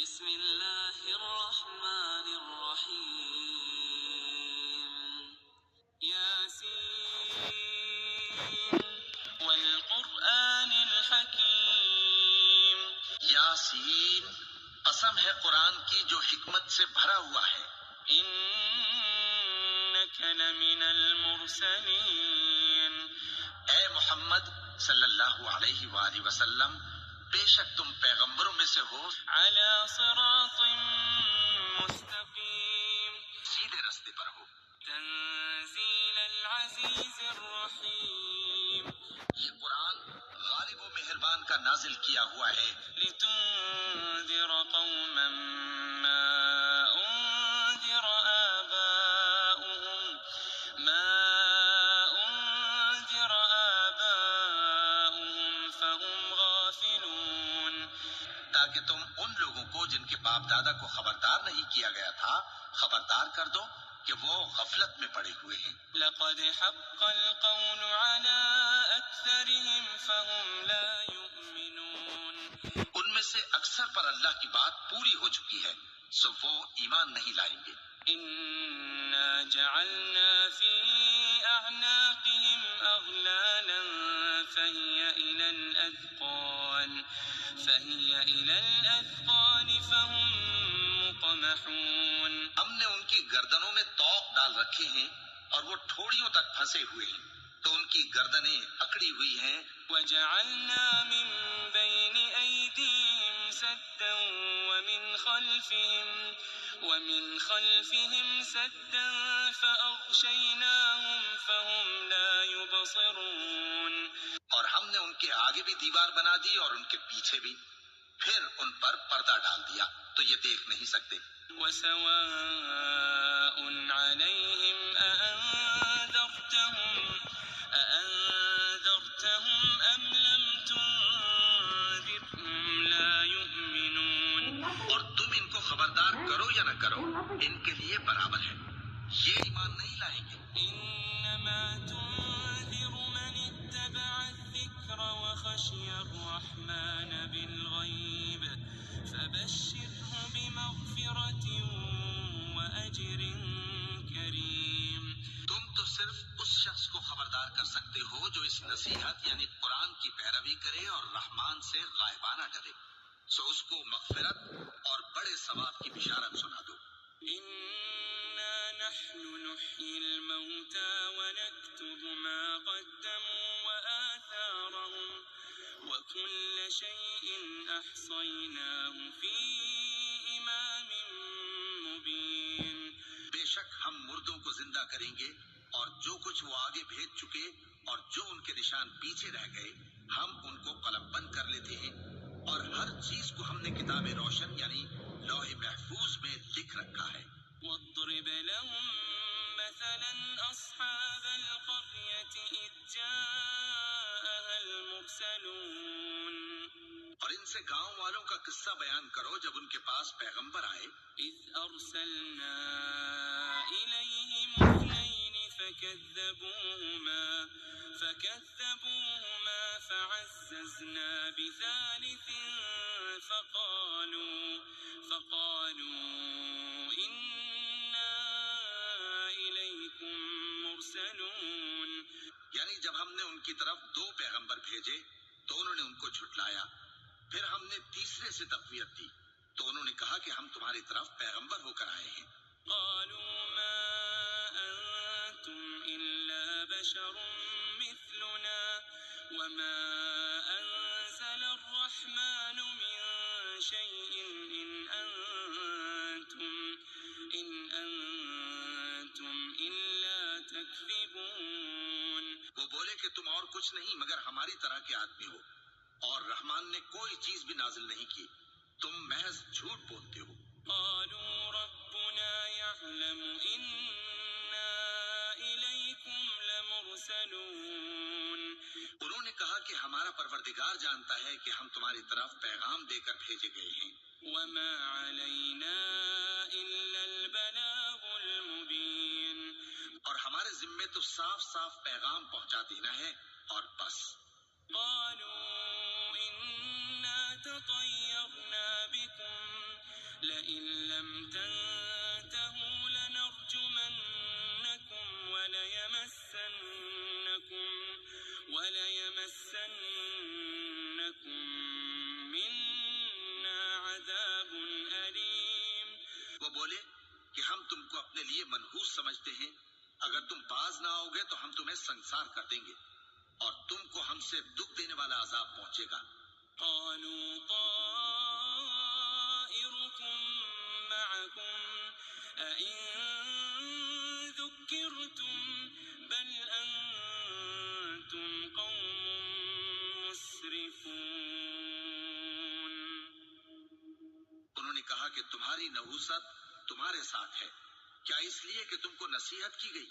بسم اللہ الرحمن الرحیم یاسین والقرآن الحکیم. یاسین، قسم ہے قرآن کی جو حکمت سے بھرا ہوا ہے. انک لمن المرسلین. اے محمد صلی اللہ علیہ وآلہ وسلم، بے شک تم پیغمبروں میں سے ہو علی صراط مستقیم. سیدھے رستے پر ہو. تنزیل العزیز الرحیم. یہ قرآن غالب و مہربان کا نازل کیا ہوا ہے. لتنذر قوما ما انذر آباؤهم فهم غافلون. تاکہ تم ان لوگوں کو جن کے باپ دادا کو خبردار نہیں کیا گیا تھا خبردار کر دو کہ وہ غفلت میں پڑے ہوئے ہیں. لقد حق القول على أكثرهم فهم لا يؤمنون. ان میں سے اکثر پر اللہ کی بات پوری ہو چکی ہے سو وہ ایمان نہیں لائیں گے. إنا جعلنا في أعناقهم أغلالا فهي إلى الأذقان فهم مقمحون. ہم نے ان کی گردنوں میں طوق ڈال رکھے ہیں اور وہ ٹھوڑیوں تک پھنسے ہوئے ہیں تو ان کی گردنیں اکڑی ہوئی ہیں. وجعلنا من بين أيديهم سدا ومن خلفهم سدا فأغشيناهم فهم لا يبصرون. اور ہم نے ان کے آگے بھی دیوار بنا دی اور ان کے پیچھے بھی، پھر ان پر پردہ ڈال دیا تو یہ دیکھ نہیں سکتے. وسواء عليهم أأنذرتهم أم لم تنذرهم لا يؤمنون. اور تم ان کو خبردار کرو یا نہ کرو ان کے لیے برابر ہے، یہ ایمان نہیں لائیں گے. إنما تنذر من اتبع الذكر وخشي الرحمن بالغيب فبشره بمغفرة وأجر كريم. تم تو صرف اس شخص کو خبردار کر سکتے ہو جو اس نصیحت یعنی قرآن کی پیروی کرے اور رحمان سے غائبانہ ڈرے، سو اس کو مغفرت اور بڑے ثواب کی بشارت سنا دو. إنا نحن نحيي الموتى ونكتب ما قدموا وآثارهم وكل شيء أحصيناه في إمام مبين. بے شک ہم مردوں کو زندہ کریں گے اور جو کچھ وہ آگے بھیج چکے اور جو ان کے نشان پیچھے رہ گئے ہم ان کو قلم بند کر لیتے ہیں اور ہر چیز کو ہم نے کتاب روشن یعنی لوح محفوظ میں لکھ رکھا ہے. واضرب لهم مثلا أصحاب القرية إذ جاءها المرسلون. اور ان سے گاؤں والوں کا قصہ بیان کرو جب ان کے پاس پیغمبر آئے. إذ أرسلنا إليهم اثنين فكذبوهما فعززنا بثالث فقالوا إنا إليكم مرسلون. یعنی جب ہم نے ان کی طرف دو پیغمبر بھیجے تو انہوں نے ان کو جھٹلایا، پھر ہم نے تیسرے سے تقویت دی تو انہوں نے کہا کہ ہم تمہاری طرف پیغمبر ہو کر آئے ہیں. قالوا ما أنتم إلا بشر مثلنا وما أنزل الرحمن من شيء إن أنتم إلا تكذبون. وہ بولے کہ تم اور کچھ نہیں مگر ہماری طرح کے آدمی ہو اور رحمان نے کوئی چیز بھی نازل نہیں کی، تم محض جھوٹ بولتے ہو. قالوا ربنا يعلم إنا إليكم لمرسلون. انہوں نے کہا کہ ہمارا پروردگار جانتا ہے کہ ہم تمہاری طرف پیغام دے کر بھیجے گئے ہیں. وما علينا إلا البلاغ المبين. اور ہمارے ذمے تو صاف صاف پیغام پہنچا دینا ہے اور بس. قالوا إنا تطيرنا بكم لئن لم تنتهوا لنرجمنكم وليمسنكم منا عذاب أليم. وہ بولے کہ ہم تم کو اپنے لیے منحوس سمجھتے ہیں، اگر تم باز نہ آؤ گے تو ہم تمہیں سنسار کر دیں گے اور تم کو ہم سے دکھ دینے والا عذاب پہنچے گا. قالوا طائركم معكم أئن ذكرتم بل أنتم قوم مسرفون. انہوں نے کہا کہ تمہاری نحوست تمہارے ساتھ ہے، کیا اس لیے کہ تم کو نصیحت کی گئی؟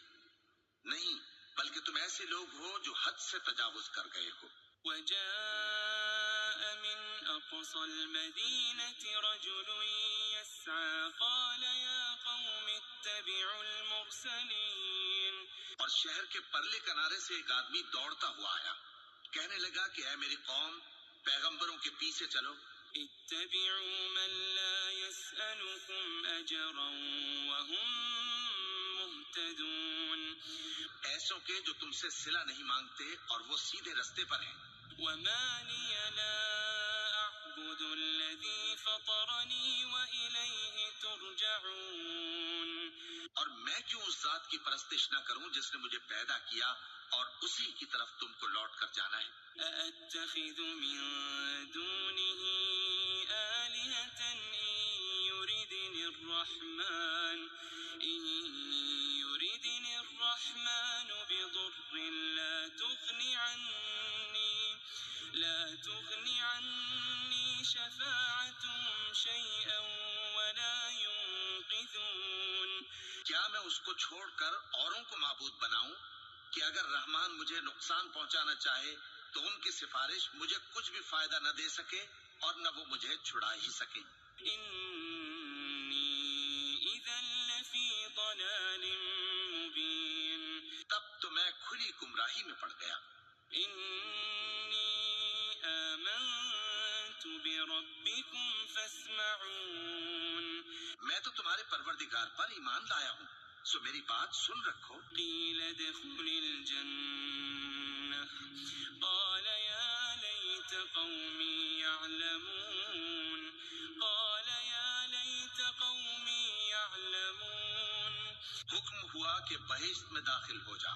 نہیں، بلکہ تم ایسے لوگ ہو جو حد سے تجاوز کر گئے ہو. وجاء من أقصى المدينة رجل يسعى قال يا قوم اتبعوا المرسلين. اور شہر کے پرلے کنارے سے ایک آدمی دوڑتا ہوا آیا، کہنے لگا کہ اے میری قوم، پیغمبروں کے پیچھے چلو. اتبعوا من لا يسألكم أجرا وهم مهتدون. ایسوں کے جو تم سے صلہ نہیں مانگتے اور وہ سیدھے رستے پر ہیں. وما لي لا أعبد الذي فطرني وإليه ترجعون. اور میں کیوں اس ذات کی پرستش نہ کروں جس نے مجھے پیدا کیا اور اسی کی طرف تم کو لوٹ کر جانا ہے. أأتخذ من دونه آلهة إن يردني الرحمن بضر لا تغن عني شفاعتهم شيئا ولا ينقذون. کیا میں اس کو چھوڑ کر اوروں کو معبود بناؤں کہ اگر رحمان مجھے نقصان پہنچانا چاہے تو ان کی سفارش مجھے کچھ بھی فائدہ نہ دے سکے اور نہ وہ مجھے چھڑا ہی سکے. إني إذا لفي ضلال مبين. تب تو میں کھلی گمراہی میں پڑ گیا. إني آمنت بربكم فاسمعون. میں تو تمہارے پروردگار پر ایمان لایا ہوں، سو میری بات سن رکھو. قيل ادخل الجنة قال يا ليت قومي يعلمون. حکم ہوا کہ بہشت میں داخل ہو جا.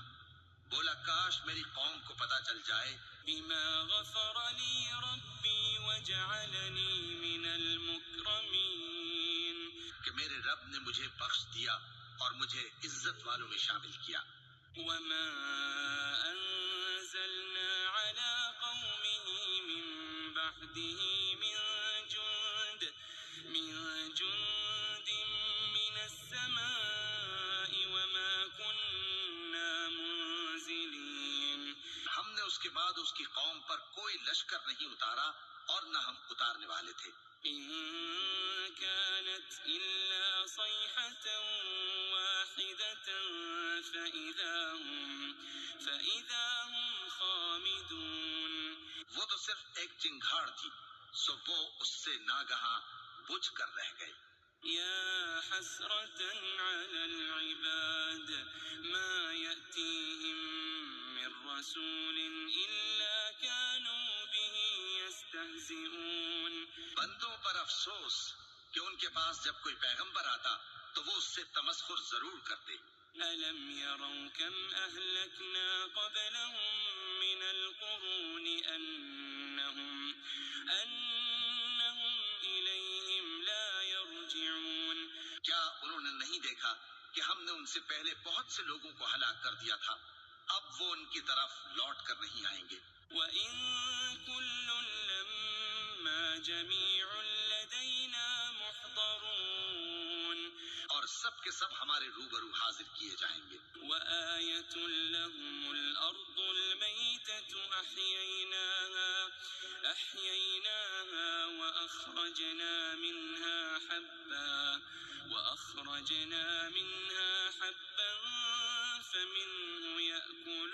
بولا کاش میری قوم کو پتا چل جائے. بما غفر لي ربي وجعلني من المكرمين. کہ میرے رب نے مجھے بخش دیا اور مجھے عزت والوں میں شامل کیا. وما أنزلنا على قومه من بعده من جند من السماء وما كنا منزلين. ہم نے اس کے بعد اس کی قوم پر کوئی لشکر نہیں اتارا اور نہ ہم اتارنے والے تھے. إن كانت إلا صيحة واحدة فإذا هم خامدون. وہ تو صرف ایک چنگھاڑ تھی، سو وہ اس سے ناگہاں بجھ کر رہ گئے. يا حسرة على العباد ما يأتيهم من رسول إلا كانوا به يستهزئون. بندوں پر افسوس کہ ان کے پاس جب کوئی پیغمبر آتا تو وہ اس سے تمسخر ضرور کرتے. ألم يروا كم أهلكنا قبلهم من القرون أنهم إليهم لا يرجعون. کیا انہوں نے نہیں دیکھا کہ ہم نے ان سے پہلے بہت سے لوگوں کو ہلاک کر دیا تھا، اب وہ ان کی طرف لوٹ کر نہیں آئیں گے. وَإِن كُلٌّ لَّمَّا جَمِيعٌ لَّدَيْنَا مُحْضَرُونَ. اور سب کے سب ہمارے روبرو حاضر کیے جائیں گے. وَآيَةٌ لَّهُمُ الْأَرْضُ الْمَيْتَةُ أَحْيَيْنَاهَا وَأَخْرَجْنَا مِنْهَا حَبًّا فَمِنْهُ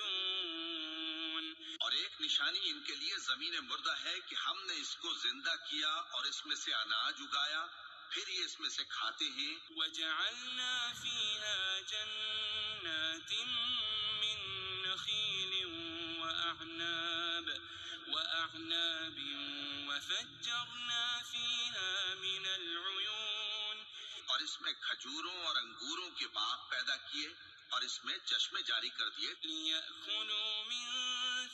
يَأْكُلُونَ. اور ایک نشانی ان کے لیے زمین مردہ ہے کہ ہم نے اس کو زندہ کیا اور اس میں سے اناج اگایا پھر یہ اس میں سے کھاتے ہیں. وجعلنا فيها جنات من نخيل وأعناب وفجرنا فيها من العيون. اور اس میں کھجوروں اور انگوروں کے باغ پیدا کیے اور اس میں چشمے جاری کر دیے. ليأكلوا من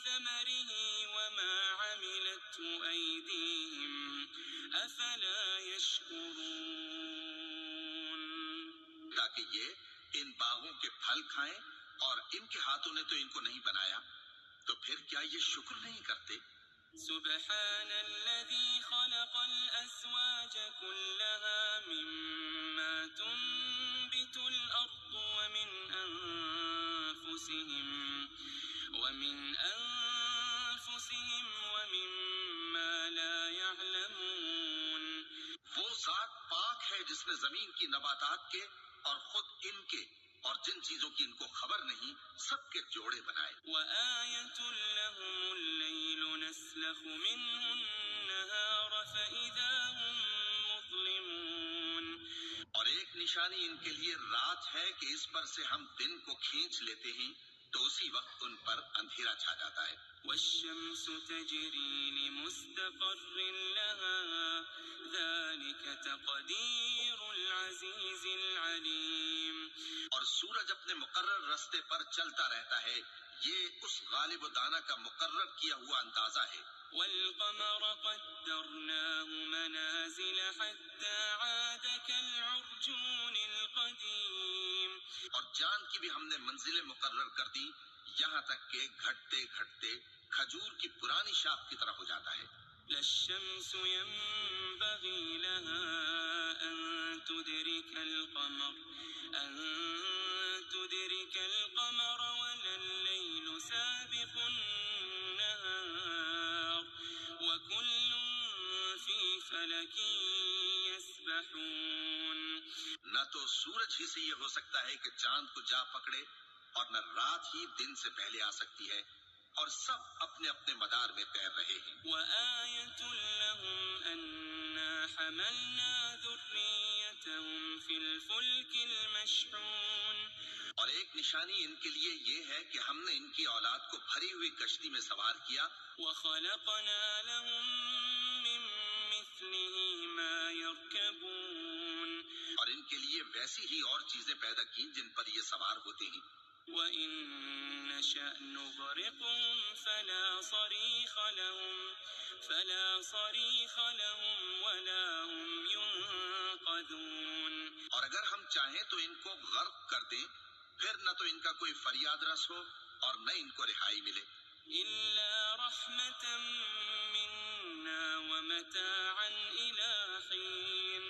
ثمره وما عملته أيديهم أفلا يشكرون. تاکہ یہ ان باغوں کے پھل کھائیں اور ان کے ہاتھوں نے تو ان کو نہیں بنایا، تو پھر کیا یہ شکر نہیں کرتے؟ سبحان الذي خلق الأزواج كلها مما تنبت الأرض ومن أنفسهم ومما لا يعلمون. وہ ذات پاک ہے جس نے زمین کی نباتات کے اور خود ان کے اور جن چیزوں کی ان کو خبر نہیں سب کے جوڑے بنائے. وآية لهم الليل نسلخ منه النهار فإذا هم مظلمون. اور ایک نشانی ان کے لیے رات ہے کہ اس پر سے ہم دن کو کھینچ لیتے ہیں تو اسی وقت ان پر اندھیرا چھا جاتا ہے. والشمس تجري لمستقر لها ذلك تقدير العزيز العليم. اور سورج اپنے مقرر رستے پر چلتا رہتا ہے، یہ اس غالب و دانا کا مقرر کیا ہوا اندازہ ہے. والقمر قدرناه منازل حتى عاد كالعرجون القديم. اور چاند کی بھی ہم نے منزلیں مقرر کر دی یہاں تک کہ گھٹتے گھٹتے کھجور کی پرانی شاخ کی طرح ہو جاتا ہے. لا الشمس ينبغي لها أن تدرك القمر ولا الليل سابق النهار وكل في فلك يسبحون. نہ تو سورج ہی سے یہ ہو سکتا ہے کہ چاند کو جا پکڑے اور نہ رات ہی دن سے پہلے آ سکتی ہے، اور سب اپنے اپنے مدار میں تیر رہے ہیں. وآية لهم أنا حملنا ذريتهم في الفلك المشحون. اور ایک نشانی ان کے لیے یہ ہے کہ ہم نے ان کی اولاد کو بھری ہوئی کشتی میں سوار کیا. وخلقنا لهم من مثله ما يركبون. اور ان کے لیے ویسی ہی اور چیزیں پیدا کی جن پر یہ سوار ہوتے ہیں. وَإِن نَّشَأْ نُغْرِقْهُمْ فَلَا صَرِيخَ لَهُمْ وَلَا هُمْ يُنقَذُونَ. اور اگر ہم چاہیں تو ان کو غرق کر دیں، پھر نہ تو ان کا کوئی فریاد رس ہو اور نہ ان کو رہائی ملے. إِلَّا رَحْمَةً مِّنَّا وَمَتَاعًا إِلَىٰ حِينٍ.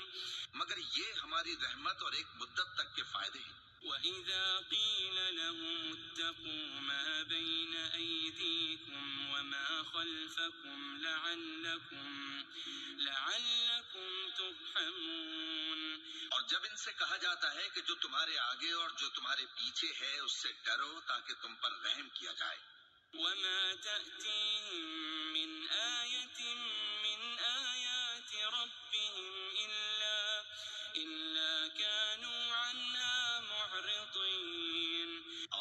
مگر یہ ہماری رحمت اور ایک مدت تک کے فائدے ہیں. وَإِذَا قِيلَ لَهُمُ اتَّقُوا مَا بَيْنَ أَيْدِيكُمْ وَمَا خَلْفَكُمْ لَعَلَّكُمْ تُرْحَمُونَ. اور جب ان سے کہا جاتا ہے کہ جو تمہارے آگے اور جو تمہارے پیچھے ہے اس سے ڈرو تاکہ تم پر رحم کیا جائے. وَمَا تَأْتِيهِم مِّنْ آيَةٍ مِّنْ آيَاتِ رَبِّهِمْ إِلَّا كَانُوا عَنْهَا مُعْرِضِينَ.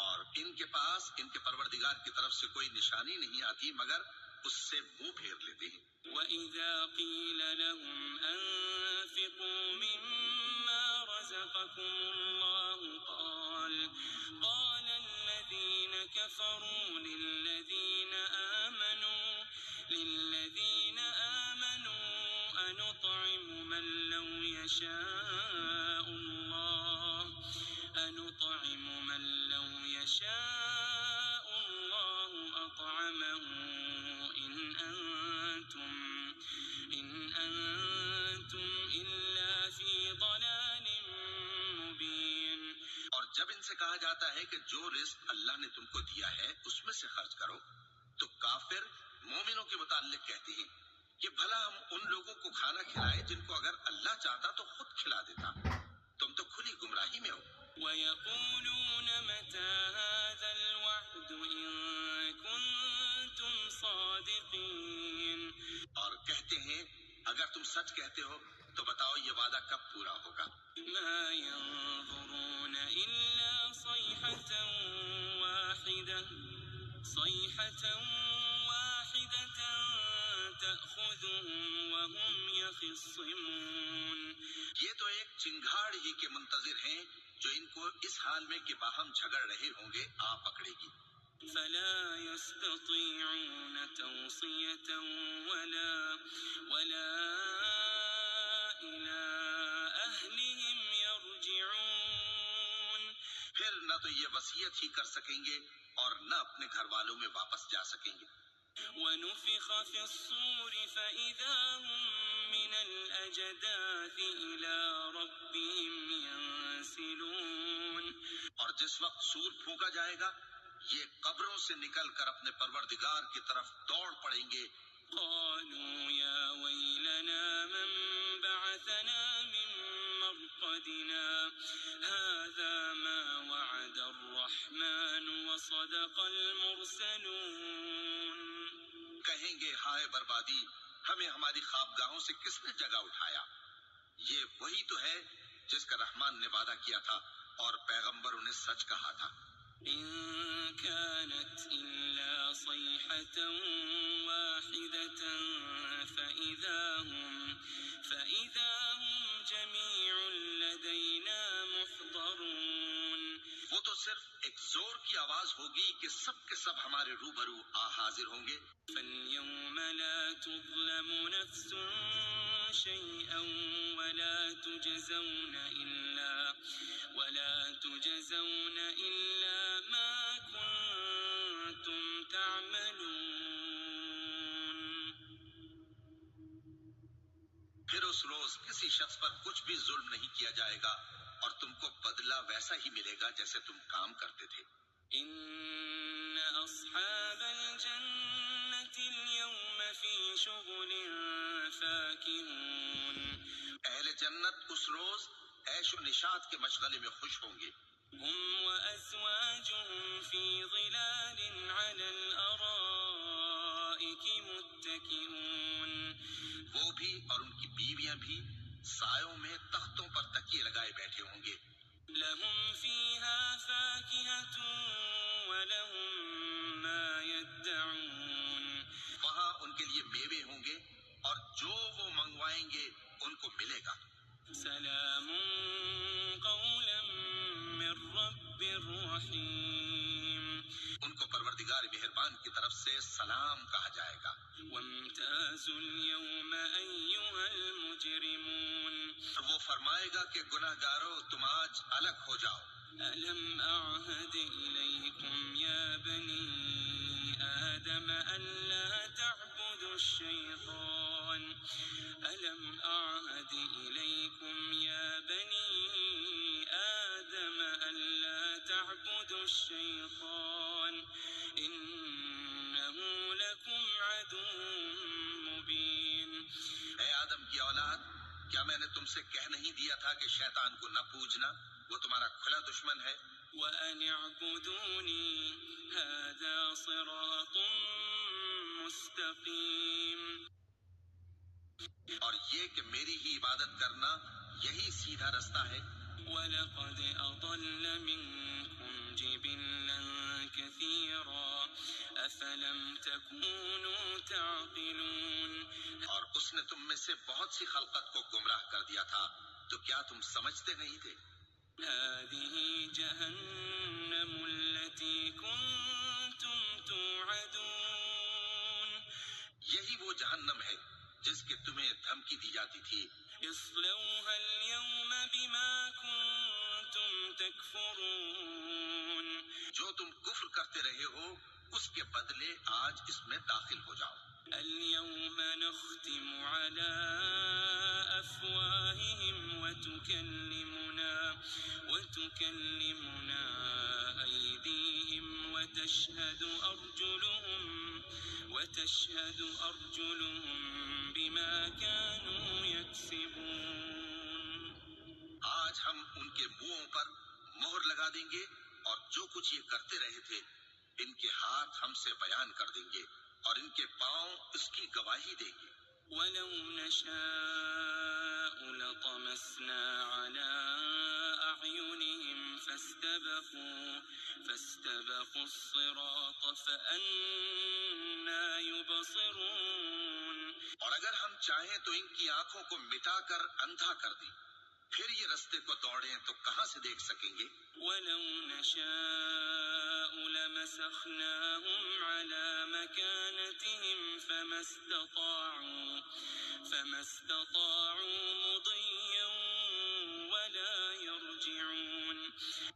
اور ان کے پاس ان کے پروردگار کی طرف سے کوئی نشانی نہیں آتی مگر اس سے منہ پھیر لیتے ہیں. وَإِذَا قِيلَ لَهُمْ أَنفِقُوا مِمَّا رَزَقَكُمُ اللَّهُ قَالَ الَّذِينَ كَفَرُوا لِلَّذِينَ آمَنُوا أَنُطْعِمُ مَن لَّوْ يَشَاءُ اللَّهُ أَطْعَمَهُ إِنْ أَنتُمْ إِلَّا فِي ضَلَالٍ مُّبِينٍ. اور جب ان سے کہا جاتا ہے کہ جو رزق اللہ نے تم کو دیا ہے اس میں سے خرچ کرو تو کافر مومنوں کے متعلق کہتے ہیں کہ بھلا ہم ان لوگوں کو کھانا کھلائیں جن کو اگر اللہ چاہتا تو خود کھلا دیتا. تم تو کھلی گمراہی میں ہو. وَيَقُولُونَ مَتَىٰ هَٰذَا الْوَعْدُ إِن كُنتُمْ صَادِقِينَ. اور کہتے ہیں اگر تم سچ کہتے ہو تو بتاؤ یہ وعدہ کب پورا ہوگا؟ ما ينظرون إلا صيحة واحدة تأخذهم وهم يخصمون. یہ تو ایک چنگھاڑ ہی کے منتظر ہیں جو ان کو اس حال میں کہ باہم جھگڑ رہے ہوں گے آ پکڑے گی. فلا يستطيعون توصية ولا إلى أهلهم يرجعون. پھر نہ تو یہ وصیت ہی کر سکیں گے اور نہ اپنے گھر والوں میں واپس جا سکیں گے. ونفخ في الصور فإذا هم من الأجداث إلى ربهم ينسلون. اور جس وقت سور پھونکا جائے گا یہ قبروں سے نکل کر اپنے پروردگار کی طرف دوڑ پڑیں گے. قالوا يا ويلنا من بعثنا من مرقدنا هذا ما وعد الرحمن وصدق المرسلون. کہیں گے ہائے بربادی، ہمیں ہماری خوابگاہوں سے کس نے جگہ اٹھایا؟ یہ وہی تو ہے جس کا رحمان نے وعدہ کیا تھا اور پیغمبروں نے سچ کہا تھا. إن كانت إلا صيحة واحدة فإذا هم جميع لدينا محضرون. وہ تو صرف ایک زور کی آواز ہوگی کہ سب کے سب ہمارے روبرو آ حاضر ہوں گے. فاليوم لا تظلم نفس شيئا ولا تجزون إلا ما كنتم تعملون. پھر اس روز کسی شخص پر کچھ بھی ظلم نہیں کیا جائے گا اور تم کو بدلہ ویسا ہی ملے گا جیسے تم کام کرتے تھے. إن أصحاب الجنة اليوم في شغل فاكهون. اہل جنت اس روز عیش و نشاط کے مشغلے میں خوش ہوں گے. هم وأزواجهم في ظلال على الأرائك متكئون. وہ بھی اور ان کی بیویاں بھی سایوں میں تختوں پر تکیے لگائے بیٹھے ہوں گے. لهم فيها فاكهة ولهم ما يدعون. وہاں ان کے لیے میوے ہوں گے اور جو وہ منگوائیں گے ان کو ملے گا. سلام قولا من رب رحيم. ان کو پروردگار مہربان کی طرف سے سلام کہا جائے گا. وامتازوا اليوم أيها المجرمون. وہ فرمائے گا کہ گناہگارو تم آج الگ ہو جاؤ. ألم أعهد إليكم يا بني آدم ألا تعبدوا الشيطان. ألم أعهد إليكم يا بني آدم ألا تعبدوا الشيطان إنه لكم عدو مبين. اے آدم کی اولاد، کیا میں نے تم سے کہہ نہیں دیا تھا کہ شیطان کو نہ پوجنا، وہ تمہارا کھلا دشمن ہے. وأن اعبدوني هذا صراط مستقيم. اور یہ کہ میری ہی عبادت کرنا یہی سیدھا رستہ ہے. وَلَقَدْ أَضَلَّ مِنكُمْ جِبِلًّا كَثِيرًا أَفَلَمْ تَكُونُوا تَعْقِلُونَ. اور اس نے تم میں سے بہت سی خلقت کو گمراہ کر دیا تھا، تو کیا تم سمجھتے نہیں تھے؟ هذه جهنم التي كنتم توعدون. یہی وہ جہنم ہے جس کے تمہیں دھمکی دی جاتی تھی. اصلوها اليوم بما كنتم تكفرون. جو تم کفر کرتے رہے ہو اس کے بدلے آج اس میں داخل ہو جاؤ. اليوم نختم على أفواههم وتكلمنا أيديهم وتشهد أرجلهم بما كانوا يكسبون. آج ہم ان کے منہوں پر مہر لگا دیں گے اور جو کچھ یہ کرتے رہے تھے ان کے ہاتھ ہم سے بیان کر دیں گے اور ان کے پاؤں اس کی گواہی دیں گے. ولو نشاء لطمسنا على أعينهم فاستبقوا الصراط فأنى يبصرون. اور اگر ہم چاہیں تو ان کی آنکھوں کو مٹا کر اندھا کر دیں، پھر یہ رستے کو دوڑیں تو کہاں سے دیکھ سکیں گے؟ وَلَوْ نَشَاءُ لَمَسَخْنَاهُمْ عَلَى مَكَانَتِهِمْ فَمَا اسْتَطَاعُوا مُضِيًّا وَلَا يَرْجِعُونَ.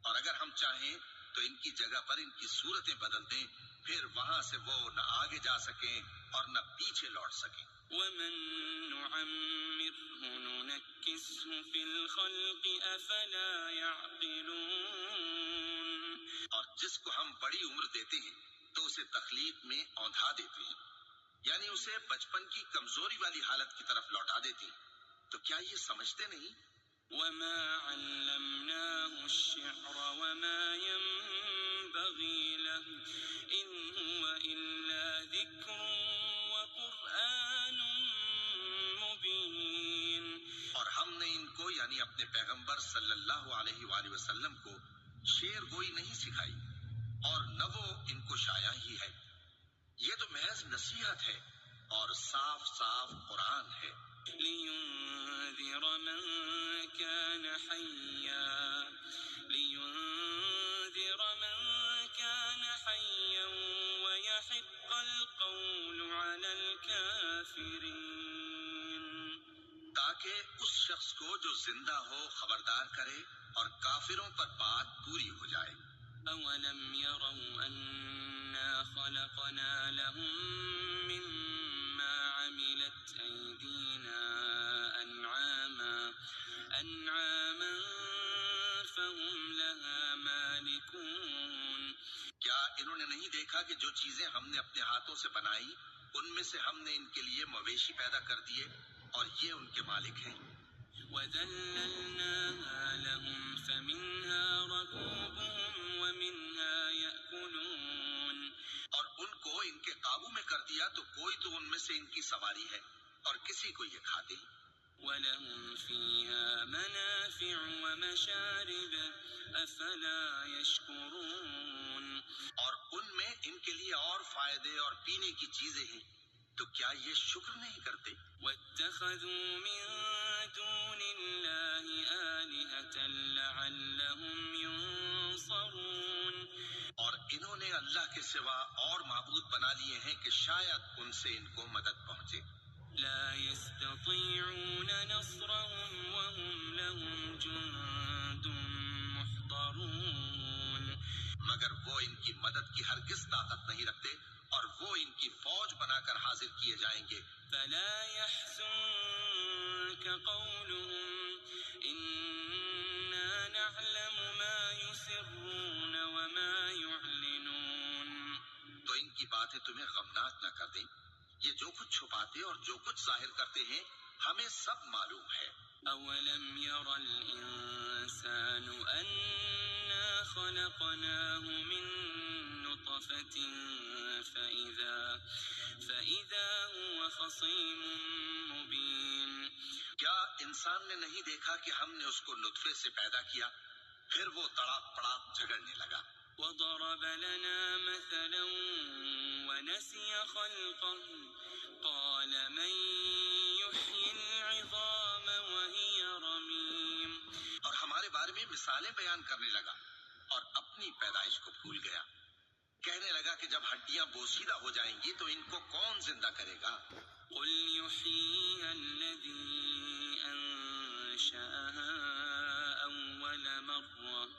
اور اگر ہم چاہیں تو ان کی جگہ پر ان کی صورتیں بدل دیں، پھر وہاں سے وہ نہ آگے جا سکیں اور نہ پیچھے لوٹ سکیں. وَمَن نُعَمِّرْهُ نُنَكِّسْهُ فِي الْخَلْقِ أَفَلَا يَعْقِلُونَ. اور جس کو ہم بڑی عمر دیتے ہیں تو اسے تخلیق میں اوندھا دیتے ہیں، یعنی اسے بچپن کی کمزوری والی حالت کی طرف لوٹا دیتے ہیں. تو کیا یہ سمجھتے نہیں؟ وَمَا عَلَّمْنَاهُ الشِّعْرَ وَمَا يَنبَغِي لَهُ إِنْ هُوَ إِلَّا ذِكْرٌ وَقُرْآنٌ مُبِينٌ. اور ہم نے ان کو یعنی اپنے پیغمبر صلی اللہ علیہ وآلہ وسلم کو شعر گوئی نہیں سکھائی، اور نہ وہ ان کو شایا ہی ہے. یہ تو محض نصیحت ہے اور صاف صاف قرآن ہے. لِيُنذِرَ مَن كَانَ حَيًّا وَيَحِقَّ الْقَوْلُ عَلَى الْكَافِرِينَ. تاکہ اس شخص کو جو زندہ ہو خبردار کرے اور کافروں پر بات پوری ہو جائے. أَوَلَمْ يَرَوْا أَنَّا خَلَقْنَا لَهُم مِّمَّا عَمِلَتْ أَيْدِينَا أَنْعَامًا فَهُمْ لَهَا مَالِكُونَ. کیا انہوں نے نہیں دیکھا کہ جو چیزیں ہم نے اپنے ہاتھوں سے بنائی ان میں سے ہم نے ان کے لیے مویشی پیدا کر دیے اور یہ ان کے مالک ہیں. وَذَلَّلْنَاهَا لَهُمْ فَمِنْهَا رَكُوبُهُمْ وَمِنْهَا يَأْكُلُونَ. اور ان کو ان کے قابو میں کر دیا تو کوئی تو ان میں سے ان کی سواری ہے اور کسی کو یہ کھاتے ہیں. وَلَهُمْ فِيهَا مَنَافِعُ وَمَشَارِبُ أَفَلَا يَشْكُرُونَ. اور ان میں ان کے لیے اور فائدے اور پینے کی چیزیں ہیں، تو کیا یہ شکر نہیں کرتے؟ وَاتَّخَذُوا مِن دُونِ اللَّهِ آلِهَةً لَعَلَّهُمْ يُنصَرُونَ. اور انہوں نے اللہ کے سوا اور معبود بنا لیے ہیں کہ شاید ان سے ان کو مدد پہنچے. لا يستطيعون نصرهم وهم لهم جند محضرون. مگر وہ ان کی مدد کی ہرگز طاقت نہیں رکھتے اور وہ ان کی فوج بنا کر حاضر کیے جائیں گے. فلا يحزنك قولهم إنا نعلم ما يسرون وما يعلنون. تو ان کی باتیں تمہیں غمناک نہ کر دیں. یہ جو کچھ چھپاتے اور جو کچھ ظاہر کرتے ہیں ہمیں سب معلوم ہے. أولم ير الإنسان أنا خلقناه من نطفة فإذا هو خصيم مبين. کیا انسان نے نہیں دیکھا کہ ہم نے اس کو نطفے سے پیدا کیا، پھر وہ تڑاپ پڑاپ جھگڑنے لگا. وضرب لنا مثلا ونسي خلقه قال من يحيي العظام وهي رميم. اور ہمارے بارے میں مثالیں بیان کرنے لگا اور اپنی پیدائش کو بھول گیا. کہنے لگا کہ جب ہڈیاں بوسیدہ ہو جائیں گی تو ان کو کون زندہ کرے گا؟ قل يحييها الذي أنشأها أول مرة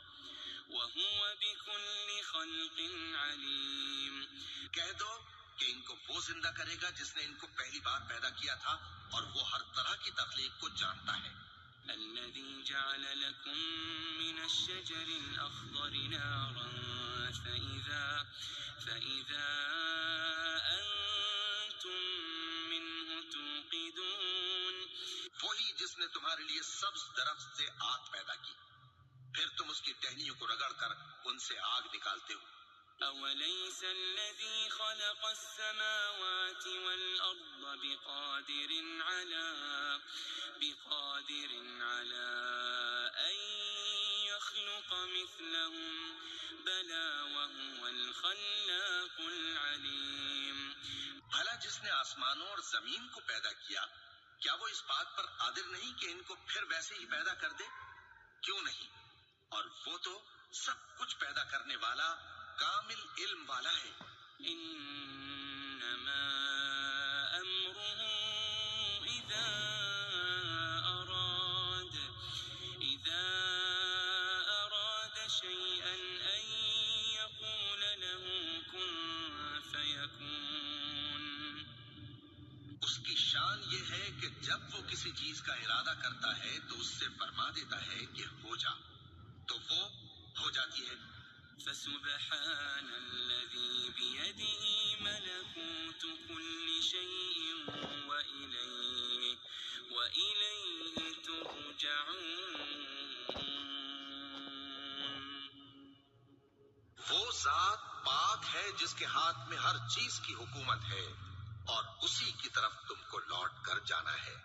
وهو بكل خلق عليم. کہہ دو کہ ان کو وہ زندہ کرے گا جس نے ان کو پہلی بار پیدا کیا تھا اور وہ ہر طرح کی تخلیق کو جانتا ہے. الذي جعل لكم من الشجر الأخضر نارا فإذا أنتم منه توقدون. وہی جس نے تمہارے لیے سبز درخت سے آگ پیدا کی، پھر تم اس کی ٹہنیوں کو رگڑ کر ان سے آگ نکالتے ہو. أوليس الذي خلق السماوات والأرض بقادر على أن يخلق مثلهم بلى وهو الخلاق العليم. بھلا جس نے آسمانوں اور زمین کو پیدا کیا، کیا وہ اس بات پر قادر نہیں کہ ان کو پھر ویسے ہی پیدا کر دے؟ کیوں نہیں؟ اور وہ تو سب کچھ پیدا کرنے والا، کامل علم والا ہے. إنما أمره إذا أراد شيئا أن يقول له كن فيكون. اس کی شان یہ ہے کہ جب وہ کسی چیز کا ارادہ کرتا ہے تو اس سے فرما دیتا ہے کہ ہو جا، تو وہ ہو جاتی ہے. فسبحان الذي بيده ملكوت كل شيء وإليه ترجعون. وہ ذات پاک ہے جس کے ہاتھ میں ہر چیز کی حکومت ہے اور اسی کی طرف تم کو لوٹ کر جانا ہے.